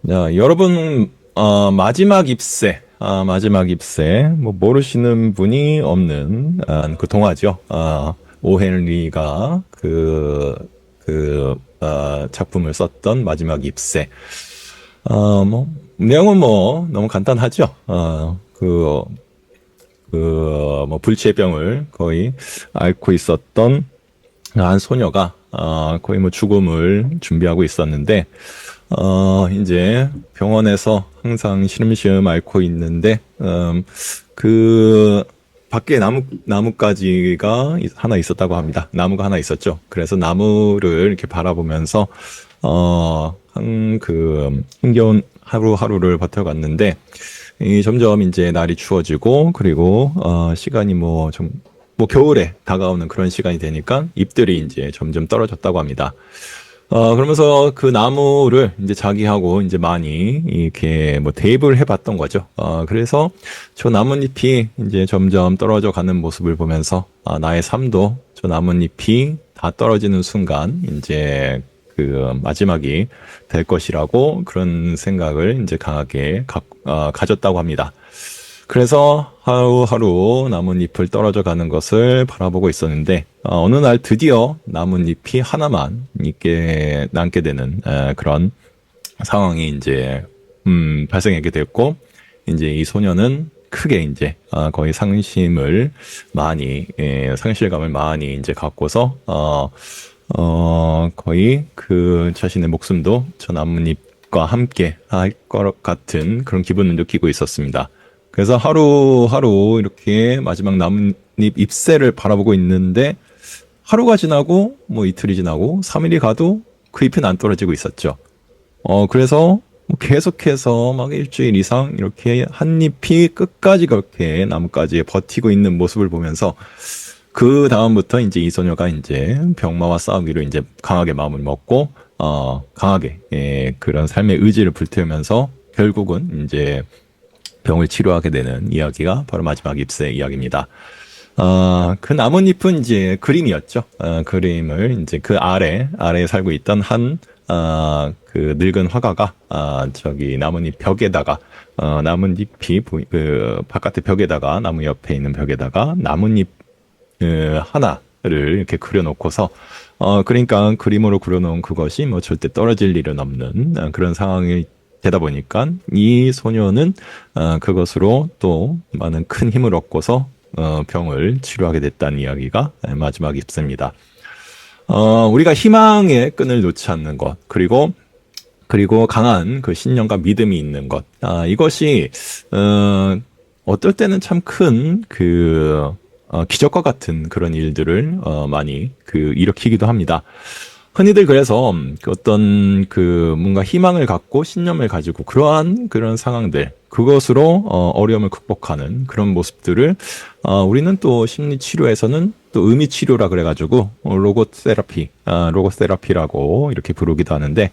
자, 여러분, 마지막 ipse, 뭐, 모르시는 분이 없는, 그 동화죠. 오 헨리가 작품을 썼던 마지막 ipse. 내용은 뭐, 너무 간단하죠. 불치병을 거의 앓고 있었던 한 소녀가, 거의 뭐 죽음을 준비하고 있었는데, 이제 병원에서 항상 시름시름 앓고 있는데, 밖에 나뭇가지가 하나 있었다고 합니다. 나무가 하나 있었죠. 그래서 나무를 이렇게 바라보면서, 힘겨운 하루하루를 버텨갔는데, 점점 이제 날이 추워지고, 그리고, 시간이 겨울에 다가오는 그런 시간이 되니까 잎들이 이제 점점 떨어졌다고 합니다. 그러면서 그 나무를 이제 자기하고 이제 많이 이렇게 뭐 대입을 해봤던 거죠. 그래서 저 나뭇잎이 이제 점점 떨어져 가는 모습을 보면서, 나의 삶도 저 나뭇잎이 다 떨어지는 순간 이제 마지막이 될 것이라고 그런 생각을 이제 강하게 가졌다고 합니다. 그래서 하루하루 나뭇잎을 떨어져 가는 것을 바라보고 있었는데, 어느 날 드디어 나뭇잎이 하나만 남게 되는 그런 상황이 이제 발생하게 됐고, 이제 이 소녀는 크게 이제 거의 상실감을 많이 이제 갖고서 거의 그 자신의 목숨도 저 나뭇잎과 함께 할 것 같은 그런 기분을 느끼고 있었습니다. 그래서 하루하루 이렇게 마지막 나뭇잎 잎새를 바라보고 있는데, 하루가 지나고 뭐 이틀이 지나고 3일이 가도 그 잎은 안 떨어지고 있었죠. 그래서 뭐 계속해서 막 일주일 이상 이렇게 한 잎이 끝까지 그렇게 나뭇가지에 버티고 있는 모습을 보면서, 그 다음부터 이제 이 소녀가 이제 병마와 싸우기로 이제 강하게 마음을 먹고, 강하게, 그런 삶의 의지를 불태우면서 결국은 이제 병을 치료하게 되는 이야기가 바로 마지막 잎새 이야기입니다. 그 나뭇잎은 이제 그림이었죠. 그림을 이제 그 아래에 살고 있던 그 늙은 화가가, 저기 나뭇잎 벽에다가, 바깥의 벽에다가, 나무 옆에 있는 벽에다가 나뭇잎, 하나를 이렇게 그려놓고서, 그러니까 그림으로 그려놓은 그것이 뭐 절대 떨어질 일은 없는 그런 상황이 되다 보니까 이 소녀는 그것으로 또 많은 큰 힘을 얻고서 병을 치료하게 됐다는 이야기가 마지막 잎새입니다. 우리가 희망의 끈을 놓지 않는 것, 그리고 강한 그 신념과 믿음이 있는 것, 이것이 어떨 때는 참 큰 기적과 같은 그런 일들을 많이 일으키기도 합니다. 흔히들 그래서 뭔가 희망을 갖고 신념을 가지고 그런 상황들, 그것으로 어려움을 극복하는 그런 모습들을, 우리는 또 심리 치료에서는 또 의미 치료라 그래가지고 로고세라피라고 이렇게 부르기도 하는데,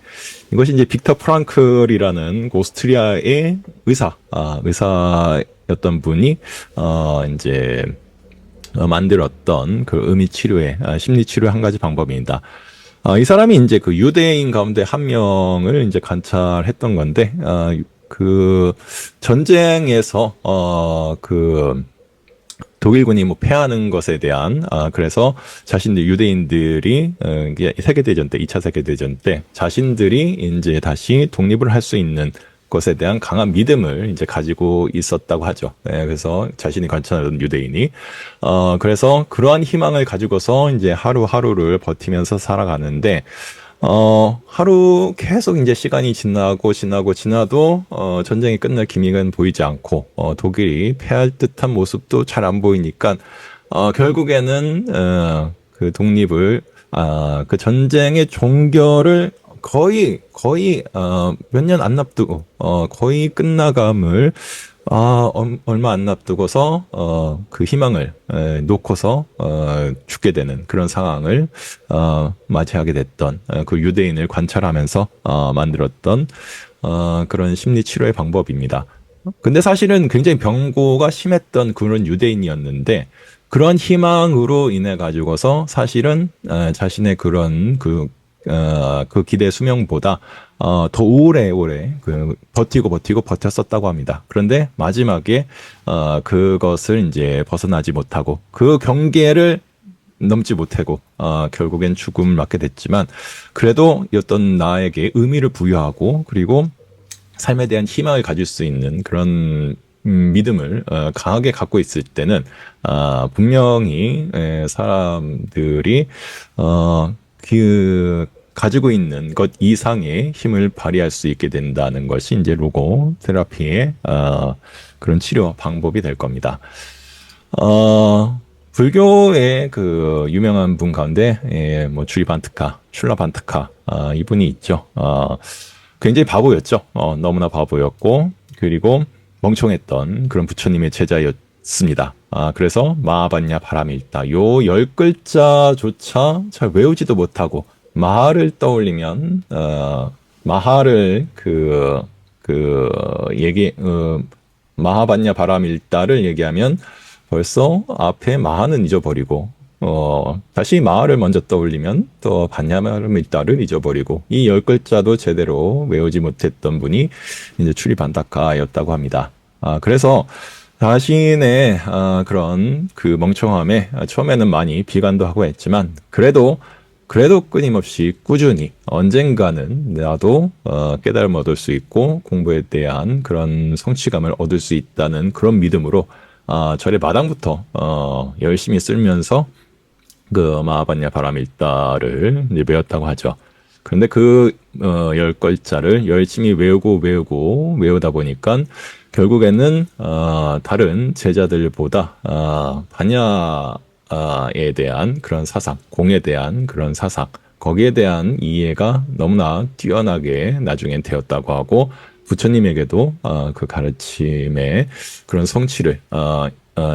이것이 이제 빅터 프랑클이라는 오스트리아의 의사였던 분이 이제 만들었던 그 의미 치료의 심리 치료의 한 가지 방법입니다. 이 사람이 이제 그 유대인 가운데 한 명을 이제 관찰했던 건데, 그 전쟁에서 독일군이 뭐 패하는 것에 대한, 그래서 자신들 유대인들이 이게 세계대전 때, 2차 세계대전 때 자신들이 이제 다시 독립을 할 수 있는 것에 대한 강한 믿음을 이제 가지고 있었다고 하죠. 그래서 자신이 관찰하던 유대인이, 그래서 그러한 희망을 가지고서 이제 하루하루를 버티면서 살아가는데, 하루 계속 이제 시간이 지나도, 전쟁이 끝날 기미는 보이지 않고, 독일이 패할 듯한 모습도 잘 안 보이니까, 결국에는, 그 독립을, 그 전쟁의 종결을 거의 몇 년 안 앞두고, 거의 끝나감을 얼마 안 앞두고서 그 희망을 놓고서 죽게 되는 그런 상황을 맞이하게 됐던, 그 유대인을 관찰하면서 만들었던 그런 심리 치료의 방법입니다. 근데 사실은 굉장히 병고가 심했던 그런 유대인이었는데, 그런 희망으로 인해 가지고서 사실은 자신의 그런 그 기대 수명보다 더 오래오래 버티고 버텼었다고 합니다. 그런데 마지막에 그것을 이제 벗어나지 못하고 그 경계를 넘지 못하고 결국엔 죽음을 맞게 됐지만, 그래도 어떤 나에게 의미를 부여하고 그리고 삶에 대한 희망을 가질 수 있는 그런 믿음을 강하게 갖고 있을 때는 분명히 사람들이 그 가지고 있는 것 이상의 힘을 발휘할 수 있게 된다는 것이 이제 로고 테라피의 그런 치료 방법이 될 겁니다. 불교의 그 유명한 분 가운데 뭐 주리반트카, 슐라반트카 이분이 있죠. 굉장히 바보였죠. 너무나 바보였고 그리고 멍청했던 그런 부처님의 제자였습니다. 그래서 마하반야 바라밀다 요 10글자조차 잘 외우지도 못하고 마하를 떠올리면 마하를 마하반야 바라밀다를 얘기하면 벌써 앞에 마하는 잊어버리고 다시 마하를 먼저 떠올리면 또 반야바라밀다를 잊어버리고 이 10글자도 제대로 외우지 못했던 분이 이제 추리반타카였다고 합니다. 그래서 자신의 그런 그 멍청함에 처음에는 많이 비관도 하고 했지만 그래도 끊임없이 꾸준히 언젠가는 나도 깨달음을 얻을 수 있고 공부에 대한 그런 성취감을 얻을 수 있다는 그런 믿음으로 절의 마당부터 열심히 쓰면서 그 마하반야 바라밀다를 이제 외웠다고 하죠. 그런데 그 10글자를 열심히 외우다 보니까 결국에는 다른 제자들보다 반야에 대한 그런 사상, 공에 대한 그런 사상, 거기에 대한 이해가 너무나 뛰어나게 나중엔 되었다고 하고 부처님에게도 그 가르침의 그런 성취를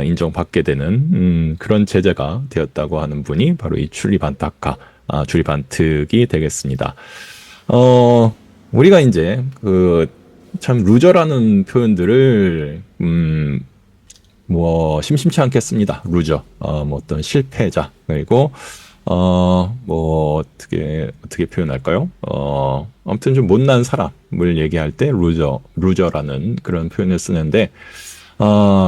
인정받게 되는 그런 제자가 되었다고 하는 분이 바로 이 추리반타카, 주리반특이 되겠습니다. 우리가 이제 참 루저라는 표현들을 뭐 심심치 않게 씁니다. 루저, 뭐 어떤 실패자, 그리고 뭐 어떻게 표현할까요? 아무튼 좀 못난 사람을 얘기할 때 루저라는 그런 표현을 쓰는데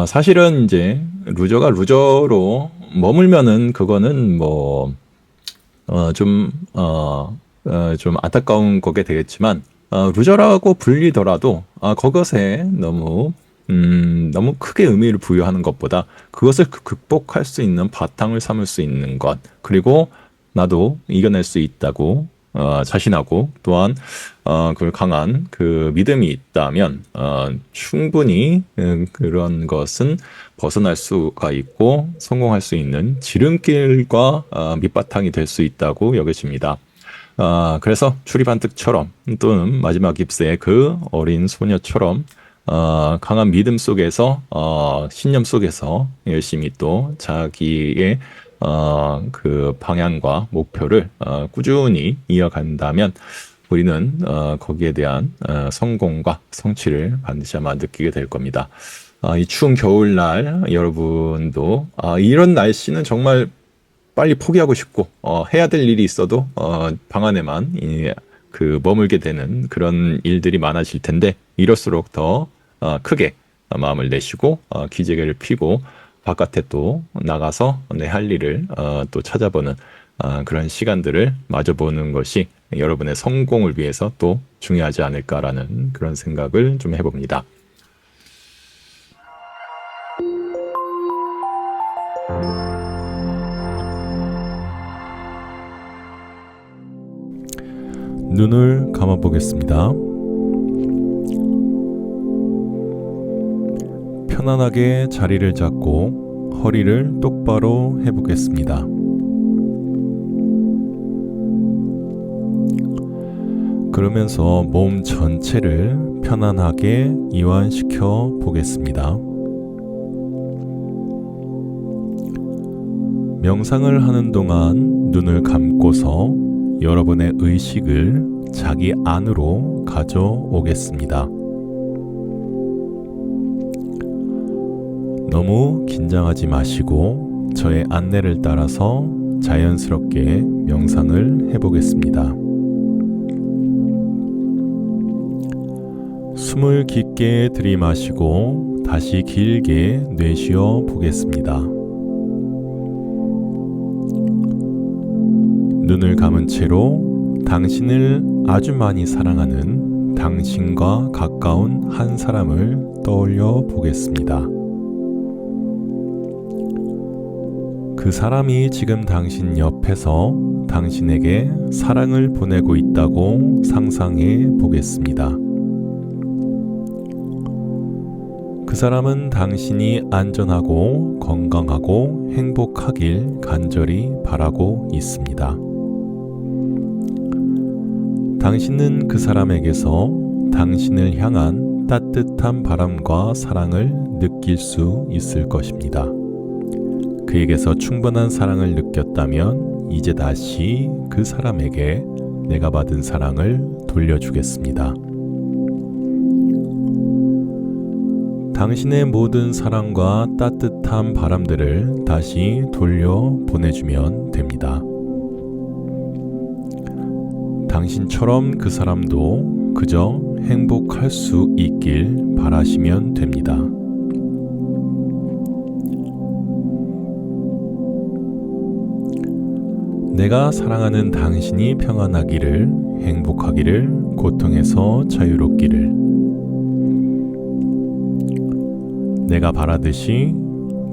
사실은 이제 루저가 루저로 머물면은 그거는 뭐 좀 안타까운 거게 되겠지만 루저라고 불리더라도 그것에 너무 크게 의미를 부여하는 것보다 그것을 극복할 수 있는 바탕을 삼을 수 있는 것, 그리고 나도 이겨낼 수 있다고 자신하고 또한 그 강한 그 믿음이 있다면 충분히 그런 것은 벗어날 수가 있고 성공할 수 있는 지름길과 밑바탕이 될 수 있다고 여겨집니다. 그래서 추리반특처럼 또는 마지막 깁스의 그 어린 소녀처럼 강한 믿음 속에서 신념 속에서 열심히 또 자기의 그 방향과 목표를 꾸준히 이어간다면 우리는 거기에 대한 성공과 성취를 반드시 아마 느끼게 될 겁니다. 이 추운 겨울날 여러분도 이런 날씨는 정말 빨리 포기하고 싶고 해야 될 일이 있어도 방 안에만 머물게 되는 그런 일들이 많아질 텐데 이럴수록 더 크게 마음을 내시고 기재개를 펴고 바깥에 또 나가서 내 할 일을 또 찾아보는 그런 시간들을 마주보는 것이 여러분의 성공을 위해서 또 중요하지 않을까라는 그런 생각을 좀 해봅니다. 눈을 감아 보겠습니다. 편안하게 자리를 잡고 허리를 똑바로 해보겠습니다. 그러면서 몸 전체를 편안하게 이완시켜 보겠습니다. 명상을 하는 동안 눈을 감고서 여러분의 의식을 자기 안으로 가져오겠습니다. 너무 긴장하지 마시고 저의 안내를 따라서 자연스럽게 명상을 해보겠습니다. 숨을 깊게 들이마시고 다시 길게 내쉬어 보겠습니다. 눈을 감은 채로 당신을 아주 많이 사랑하는 당신과 가까운 한 사람을 떠올려 보겠습니다. 그 사람이 지금 당신 옆에서 당신에게 사랑을 보내고 있다고 상상해 보겠습니다. 그 사람은 당신이 안전하고 건강하고 행복하길 간절히 바라고 있습니다. 당신은 그 사람에게서 당신을 향한 따뜻한 바람과 사랑을 느낄 수 있을 것입니다. 그에게서 충분한 사랑을 느꼈다면 이제 다시 그 사람에게 내가 받은 사랑을 돌려주겠습니다. 당신의 모든 사랑과 따뜻한 바람들을 다시 돌려 보내주면 됩니다. 당신처럼 그 사람도 그저 행복할 수 있길 바라시면 됩니다. 내가 사랑하는 당신이 평안하기를, 행복하기를, 고통에서 자유롭기를. 내가 바라듯이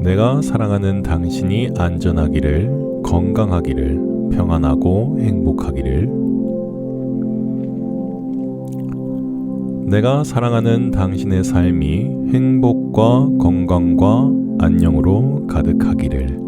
내가 사랑하는 당신이 안전하기를, 건강하기를, 평안하고 행복하기를. 내가 사랑하는 당신의 삶이 행복과 건강과 안녕으로 가득하기를.